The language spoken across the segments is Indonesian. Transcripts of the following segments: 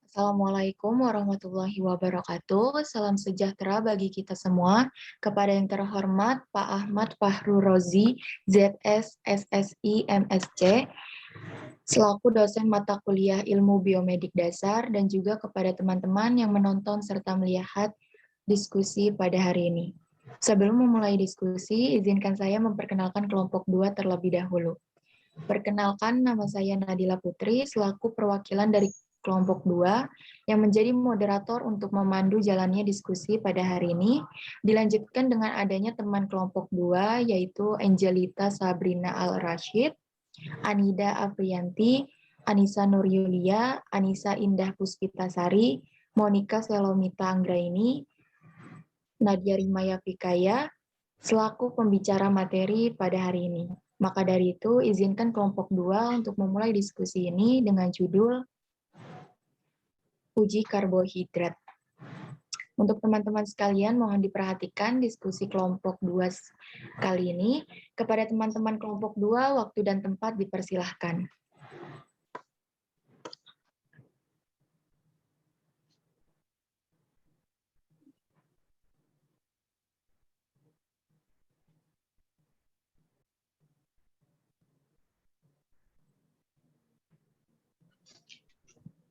Assalamualaikum warahmatullahi wabarakatuh. Salam sejahtera bagi kita semua. Kepada yang terhormat Pak Ahmad Fahru Rozi, ZS, SSI, MSc, selaku dosen mata kuliah Ilmu Biomedik Dasar, dan juga kepada teman-teman yang menonton serta melihat diskusi pada hari ini. Sebelum memulai diskusi, izinkan saya memperkenalkan kelompok 2 terlebih dahulu. Perkenalkan, nama saya Nadila Putri, selaku perwakilan dari kelompok 2 yang menjadi moderator untuk memandu jalannya diskusi pada hari ini. Dilanjutkan dengan adanya teman kelompok 2, yaitu Angelita Sabrina Al-Rashid, Anida Afriyanti, Anissa Nur Yulia, Anissa Indah Puspitasari, Monica Selomita Anggraini, Nadia Rimaya Fikaya, selaku pembicara materi pada hari ini. Maka dari itu, izinkan kelompok 2 untuk memulai diskusi ini dengan judul Uji Karbohidrat. Untuk teman-teman sekalian, mohon diperhatikan diskusi kelompok 2 kali ini. Kepada teman-teman kelompok 2, waktu dan tempat dipersilahkan.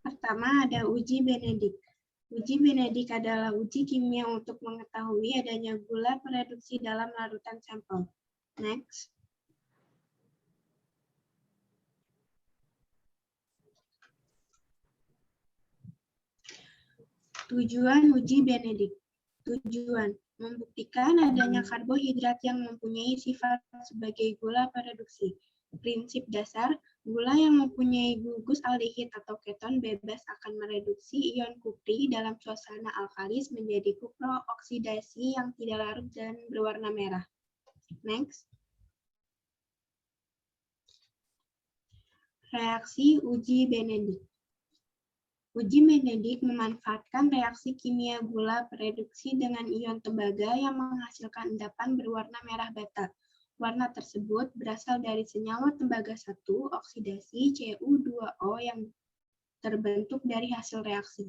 Pertama ada uji Benedik. Uji Benedik adalah uji kimia untuk mengetahui adanya gula reduksi dalam larutan sampel. Next. Tujuan uji Benedik. Tujuan membuktikan adanya karbohidrat yang mempunyai sifat sebagai gula reduksi. Prinsip dasar, gula yang mempunyai gugus aldehid atau keton bebas akan mereduksi ion kupri dalam suasana alkalis menjadi kuprooksidasi yang tidak larut dan berwarna merah. Next. Reaksi uji Benedik. Uji Benedik memanfaatkan reaksi kimia gula reduksi dengan ion tembaga yang menghasilkan endapan berwarna merah bata. Warna tersebut berasal dari senyawa tembaga 1 oksidasi Cu2O yang terbentuk dari hasil reaksi.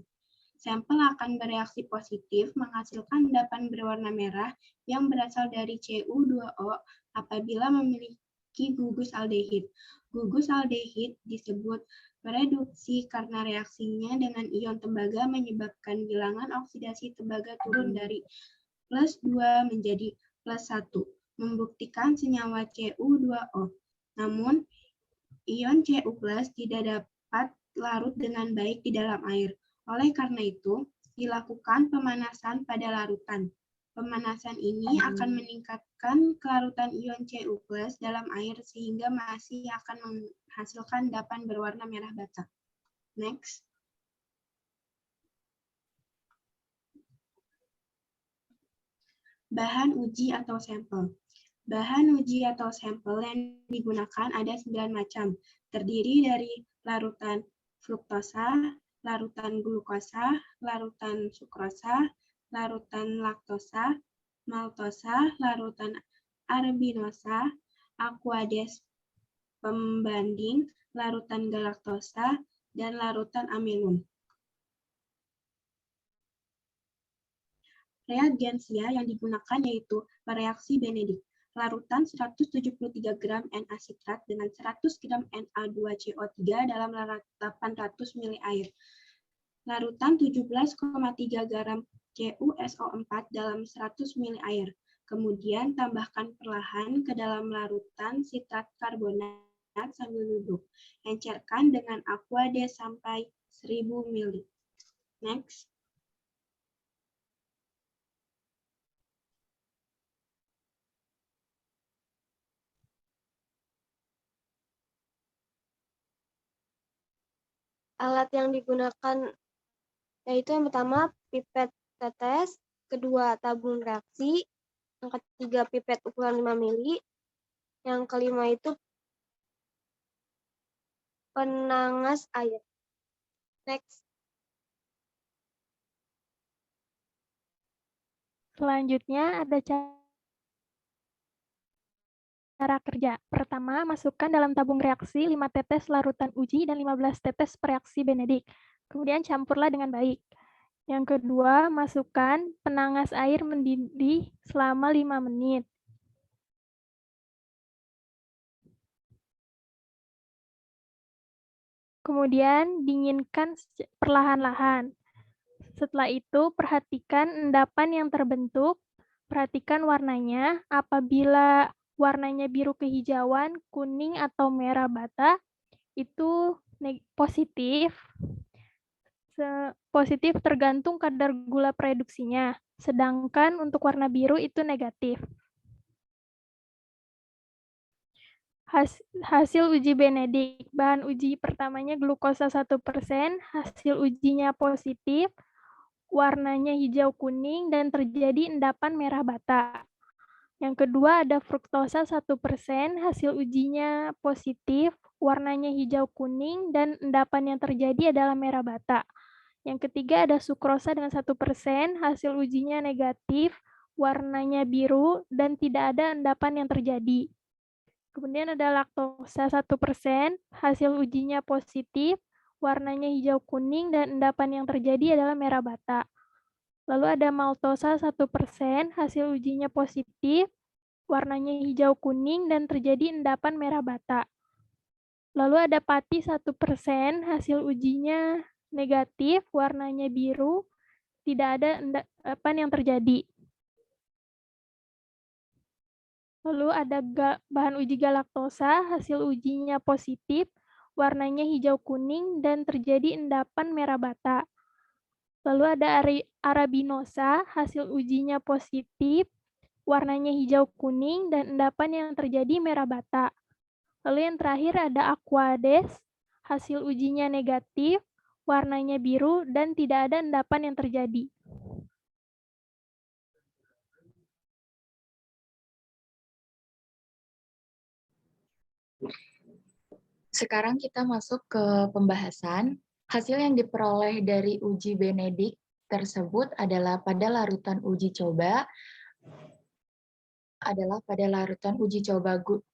Sampel akan bereaksi positif menghasilkan endapan berwarna merah yang berasal dari Cu2O apabila memiliki gugus aldehid. Gugus aldehid disebut reduksi karena reaksinya dengan ion tembaga menyebabkan bilangan oksidasi tembaga turun dari +2 menjadi +1, membuktikan senyawa Cu2O. Namun, ion Cu+ tidak dapat larut dengan baik di dalam air. Oleh karena itu, dilakukan pemanasan pada larutan. Pemanasan ini akan meningkatkan kelarutan ion Cu+ dalam air sehingga masih akan menghasilkan endapan berwarna merah bata. Next. Bahan uji atau sampel. Bahan uji atau sampel yang digunakan ada 9 macam, terdiri dari larutan fruktosa, larutan glukosa, larutan sukrosa, larutan laktosa, maltosa, larutan arbinosa, aquades pembanding, larutan galaktosa, dan larutan amilum. Reagensia yang digunakan yaitu reaksi Benedik. Larutan 173 gram Na-sitrat dengan 100 gram Na2CO3 dalam 800 ml air. Larutan 17,3 gram CuSO4 dalam 100 ml air. Kemudian tambahkan perlahan ke dalam larutan sitrat karbonat sambil duduk. Encerkan dengan aquades sampai 1000 ml. Next. Alat yang digunakan yaitu yang pertama pipet tetes, kedua tabung reaksi, yang ketiga pipet ukuran 5 mili, yang kelima itu penangas air. Next. Selanjutnya ada cara kerja. Pertama, masukkan dalam tabung reaksi 5 tetes larutan uji dan 15 tetes reaksi Benedik. Kemudian campurlah dengan baik. Yang kedua, masukkan penangas air mendidih selama 5 menit. Kemudian dinginkan perlahan-lahan. Setelah itu, perhatikan endapan yang terbentuk. Perhatikan warnanya. Apabila warnanya biru kehijauan, kuning, atau merah bata, itu positif. Positif tergantung kadar gula produksinya. Sedangkan untuk warna biru itu negatif. Hasil uji Benedik. Bahan uji pertamanya glukosa 1%, hasil ujinya positif, warnanya hijau kuning, dan terjadi endapan merah bata. Yang kedua ada fruktosa 1%, hasil ujinya positif, warnanya hijau kuning, dan endapan yang terjadi adalah merah bata. Yang ketiga ada sukrosa dengan 1%, hasil ujinya negatif, warnanya biru, dan tidak ada endapan yang terjadi. Kemudian ada laktosa 1%, hasil ujinya positif, warnanya hijau kuning, dan endapan yang terjadi adalah merah bata. Lalu ada maltosa 1%, hasil ujinya positif, warnanya hijau kuning, dan terjadi endapan merah bata. Lalu ada pati 1%, hasil ujinya negatif, warnanya biru, tidak ada endapan yang terjadi. Lalu ada bahan uji galaktosa, hasil ujinya positif, warnanya hijau kuning, dan terjadi endapan merah bata. Lalu ada arabinosa, hasil ujinya positif, warnanya hijau kuning, dan endapan yang terjadi merah bata. Lalu yang terakhir ada aquades, hasil ujinya negatif, warnanya biru, dan tidak ada endapan yang terjadi. Sekarang kita masuk ke pembahasan. Hasil yang diperoleh dari uji Benedik tersebut adalah pada larutan uji coba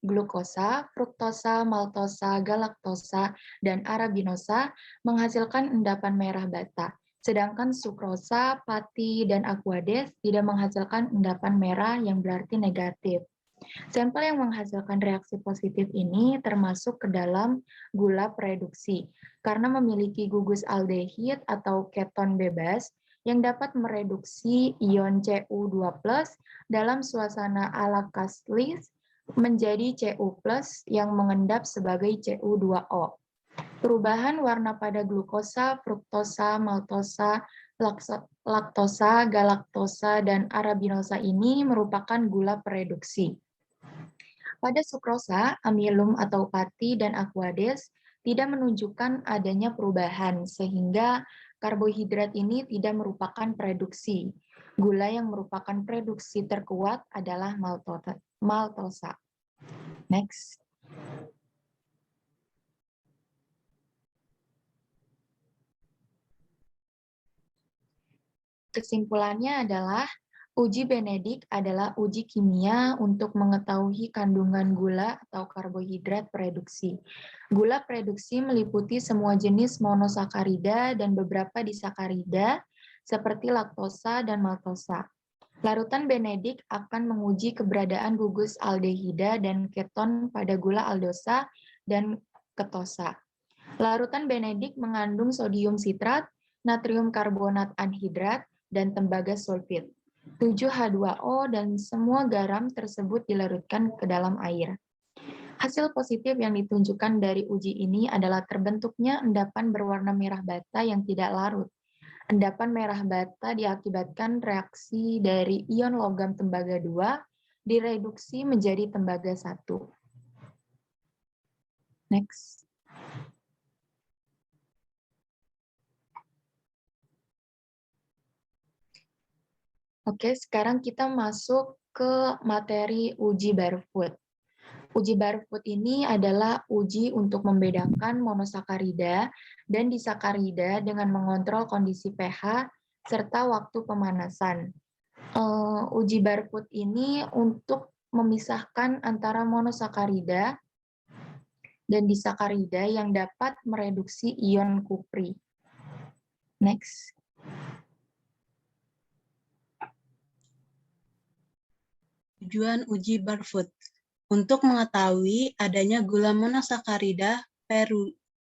glukosa, fruktosa, maltosa, galaktosa, dan arabinosa menghasilkan endapan merah bata. Sedangkan sukrosa, pati, dan aquades tidak menghasilkan endapan merah yang berarti negatif. Sampel yang menghasilkan reaksi positif ini termasuk ke dalam gula prereduksi karena memiliki gugus aldehid atau keton bebas yang dapat mereduksi ion Cu2+ dalam suasana alakalis menjadi Cu+ yang mengendap sebagai Cu2O. Perubahan warna pada glukosa, fruktosa, maltosa, laktosa, galaktosa, dan arabinosa ini merupakan gula prereduksi. Pada sukrosa, amilum atau pati, dan aquades tidak menunjukkan adanya perubahan, sehingga karbohidrat ini tidak merupakan prereduksi. Gula yang merupakan prereduksi terkuat adalah maltosa. Next. Kesimpulannya adalah uji Benedik adalah uji kimia untuk mengetahui kandungan gula atau karbohidrat prereduksi. Gula prereduksi meliputi semua jenis monosakarida dan beberapa disakarida seperti laktosa dan maltosa. Larutan Benedik akan menguji keberadaan gugus aldehida dan keton pada gula aldosa dan ketosa. Larutan Benedik mengandung sodium sitrat, natrium karbonat anhidrat, dan tembaga sulfit. 7H2O dan semua garam tersebut dilarutkan ke dalam air. Hasil positif yang ditunjukkan dari uji ini adalah terbentuknya endapan berwarna merah bata yang tidak larut. Endapan merah bata diakibatkan reaksi dari ion logam tembaga 2 direduksi menjadi tembaga 1. Next. Oke, sekarang kita masuk ke materi uji Barefoot. Uji Barefoot ini adalah uji untuk membedakan monosakarida dan disakarida dengan mengontrol kondisi pH serta waktu pemanasan. Uji Barefoot ini untuk memisahkan antara monosakarida dan disakarida yang dapat mereduksi ion kupri. Next. Tujuan uji Barfoot. Untuk mengetahui adanya gula monosakarida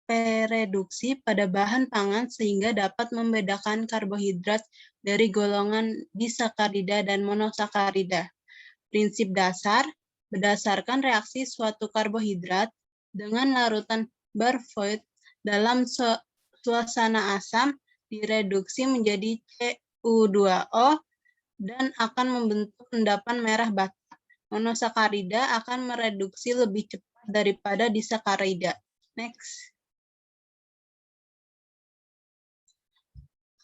pereduksi pada bahan pangan sehingga dapat membedakan karbohidrat dari golongan disakarida dan monosakarida. Prinsip dasar, berdasarkan reaksi suatu karbohidrat dengan larutan Barfoot dalam suasana asam direduksi menjadi CU2O dan akan membentuk endapan merah bata. Monosakarida akan mereduksi lebih cepat daripada disakarida. Next.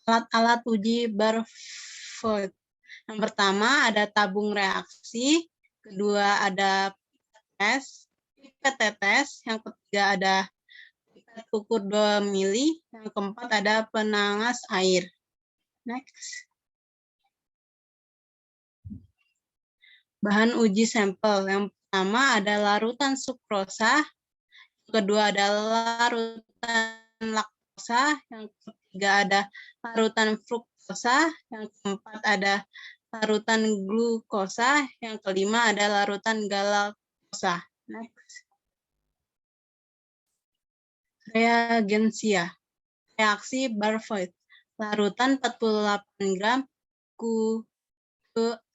Alat-alat uji Barfoot. Yang pertama ada tabung reaksi, kedua ada pipet tetes, yang ketiga ada pipet ukur 2 mili, yang keempat ada penangas air. Next. Bahan uji sampel. Yang pertama ada larutan sukrosa, yang kedua ada larutan laktosa, yang ketiga ada larutan fruktosa, yang keempat ada larutan glukosa, yang kelima ada larutan galaktosa. Next. Reagensia. Reaksi Barfoot. Larutan 48 gram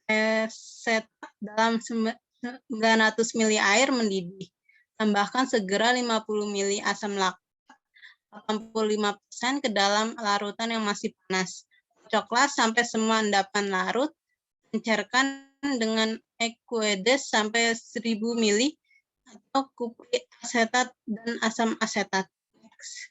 asetat dalam 900 ml air mendidih. Tambahkan segera 50 ml asam laktat 85% ke dalam larutan yang masih panas. Kocoklah sampai semua endapan larut. Encerkan dengan Aqueous sampai 1000 ml atau kuprit asetat dan asam asetat. Next.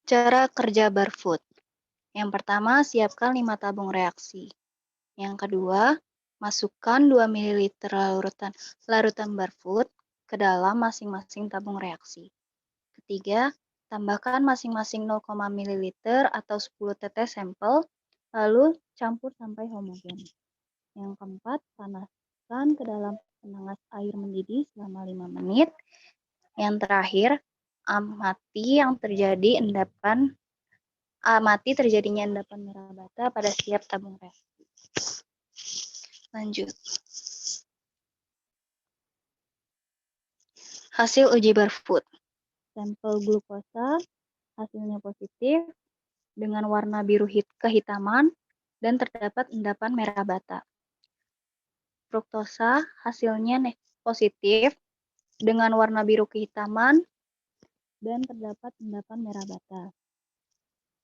Cara kerja Barfoot. Yang pertama, siapkan 5 tabung reaksi. Yang kedua, masukkan 2 ml larutan Barfoot ke dalam masing-masing tabung reaksi. Ketiga, tambahkan masing-masing 0, ml atau 10 tetes sampel, lalu campur sampai homogen. Yang keempat, panaskan ke dalam penangas air mendidih selama 5 menit. Yang terakhir, amati terjadinya endapan merah bata pada setiap tabung reaksi. Lanjut. Hasil uji Barfoot. Sampel glukosa hasilnya positif dengan warna biru kehitaman dan terdapat endapan merah bata. Fruktosa hasilnya positif dengan warna biru kehitaman dan terdapat endapan merah bata.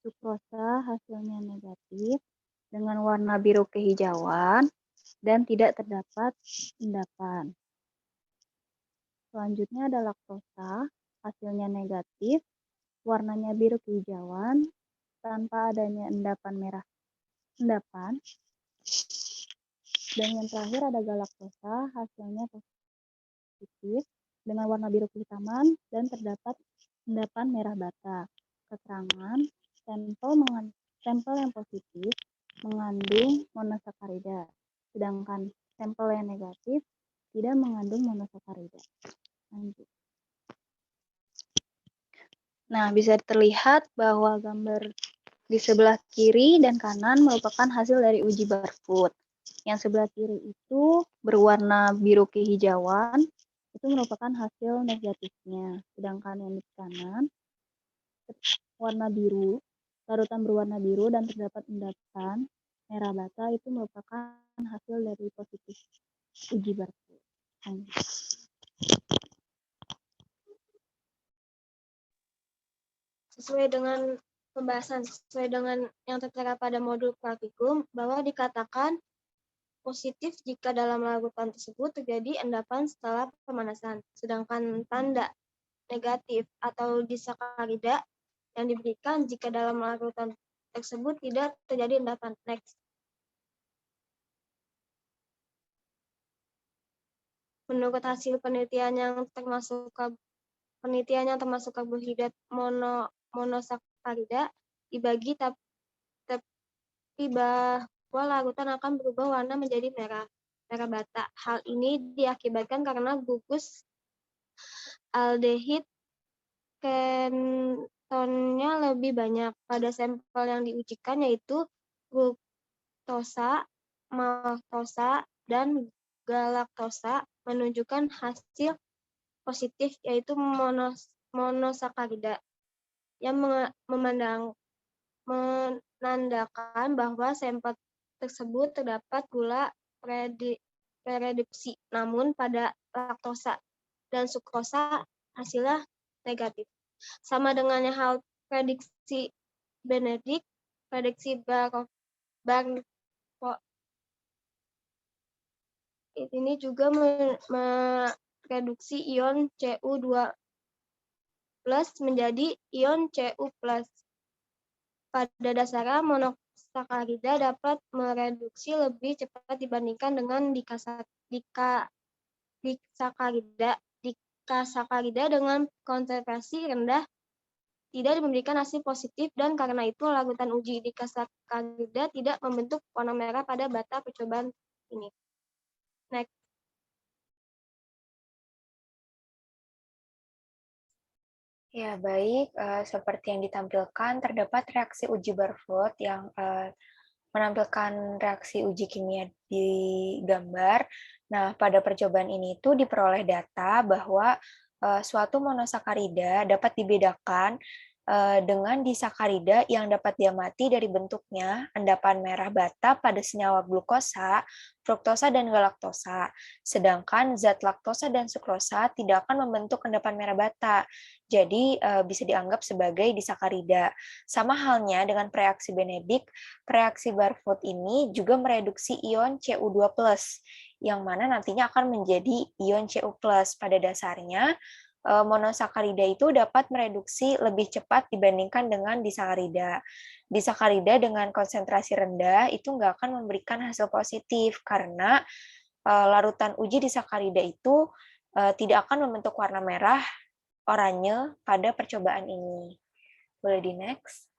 Sukrosa hasilnya negatif dengan warna biru kehijauan dan tidak terdapat endapan. Selanjutnya ada laktosa, hasilnya negatif, warnanya biru kehijauan tanpa adanya endapan. Dan yang terakhir ada galaktosa, hasilnya positif dengan warna biru kehitaman dan terdapat endapan merah bata. Keterangan sampel yang positif mengandung monosakarida, sedangkan sampel yang negatif tidak mengandung monosakarida. Lanjut. Nah, bisa terlihat bahwa gambar di sebelah kiri dan kanan merupakan hasil dari uji Barfoot. Yang sebelah kiri itu berwarna biru kehijauan, itu merupakan hasil negatifnya. Sedangkan yang di kanan warna biru, larutan berwarna biru dan terdapat endapan merah bata, itu merupakan hasil dari positif uji Barfoot. Sesuai dengan yang tertera pada modul praktikum, bahwa dikatakan positif jika dalam larutan tersebut terjadi endapan setelah pemanasan, sedangkan tanda negatif atau disakarida yang diberikan jika dalam larutan tersebut tidak terjadi endapan. Next. Menurut hasil penelitian yang termasuk karbohidrat monosakarida dibagi tapi bahwa larutan akan berubah warna menjadi merah bata. Hal ini diakibatkan karena gugus aldehid ketonnya lebih banyak pada sampel yang diujikan, yaitu fruktosa, maltosa, dan galaktosa, menunjukkan hasil positif, yaitu monosakarida yang menandakan bahwa sampel tersebut terdapat gula prereduksi. Namun pada laktosa dan sukrosa hasilnya negatif. Sama dengannya hal prediksi Benedict, prediksi ini juga mereduksi ion Cu2+ menjadi ion Cu+. Pada dasarnya monosakarida dapat mereduksi lebih cepat dibandingkan dengan disakarida dengan konsentrasi rendah tidak memberikan hasil positif, dan karena itu larutan uji disakarida tidak membentuk warna merah pada bata percobaan ini. Next. Ya, baik. Seperti yang ditampilkan, terdapat reaksi uji Barfoot yang menampilkan reaksi uji kimia di gambar. Nah, pada percobaan ini itu diperoleh data bahwa suatu monosakarida dapat dibedakan dengan disakarida yang dapat diamati dari bentuknya endapan merah bata pada senyawa glukosa, fruktosa, dan galaktosa. Sedangkan zat laktosa dan sukrosa tidak akan membentuk endapan merah bata. Jadi bisa dianggap sebagai disakarida. Sama halnya dengan reaksi Benedict, reaksi Barfoot ini juga mereduksi ion Cu2+, yang mana nantinya akan menjadi ion Cu+. Pada dasarnya, monosakarida itu dapat mereduksi lebih cepat dibandingkan dengan disakarida. Disakarida dengan konsentrasi rendah itu nggak akan memberikan hasil positif karena larutan uji disakarida itu tidak akan membentuk warna merah oranye pada percobaan ini. Boleh di next.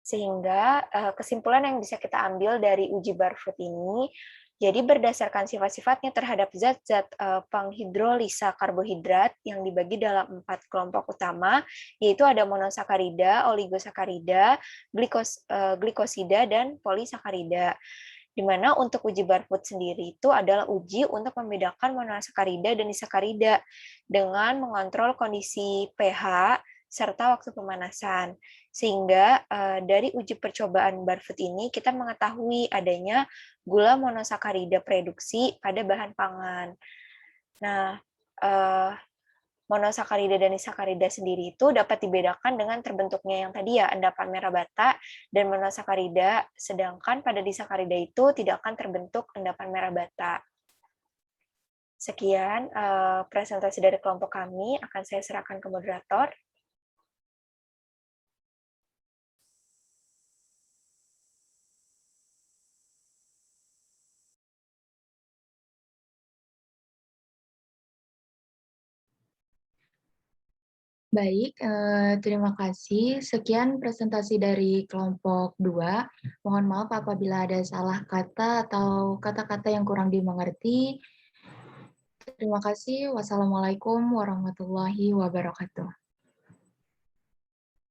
Sehingga kesimpulan yang bisa kita ambil dari uji Barfoot ini, jadi berdasarkan sifat-sifatnya terhadap zat-zat penghidrolisa karbohidrat yang dibagi dalam 4 kelompok utama, yaitu ada monosakarida, oligosakarida, glikosida, dan polisakarida. Di mana untuk uji Barfoot sendiri itu adalah uji untuk membedakan monosakarida dan disakarida dengan mengontrol kondisi pH serta waktu pemanasan. Sehingga dari uji percobaan Barfoot ini kita mengetahui adanya gula monosakarida produksi pada bahan pangan. Nah, monosakarida dan disakarida sendiri itu dapat dibedakan dengan terbentuknya yang tadi ya, endapan merah bata dan monosakarida, sedangkan pada disakarida itu tidak akan terbentuk endapan merah bata. Sekian presentasi dari kelompok kami, akan saya serahkan ke moderator. Baik, terima kasih. Sekian presentasi dari kelompok 2. Mohon maaf apabila ada salah kata atau kata-kata yang kurang dimengerti. Terima kasih. Wassalamualaikum warahmatullahi wabarakatuh.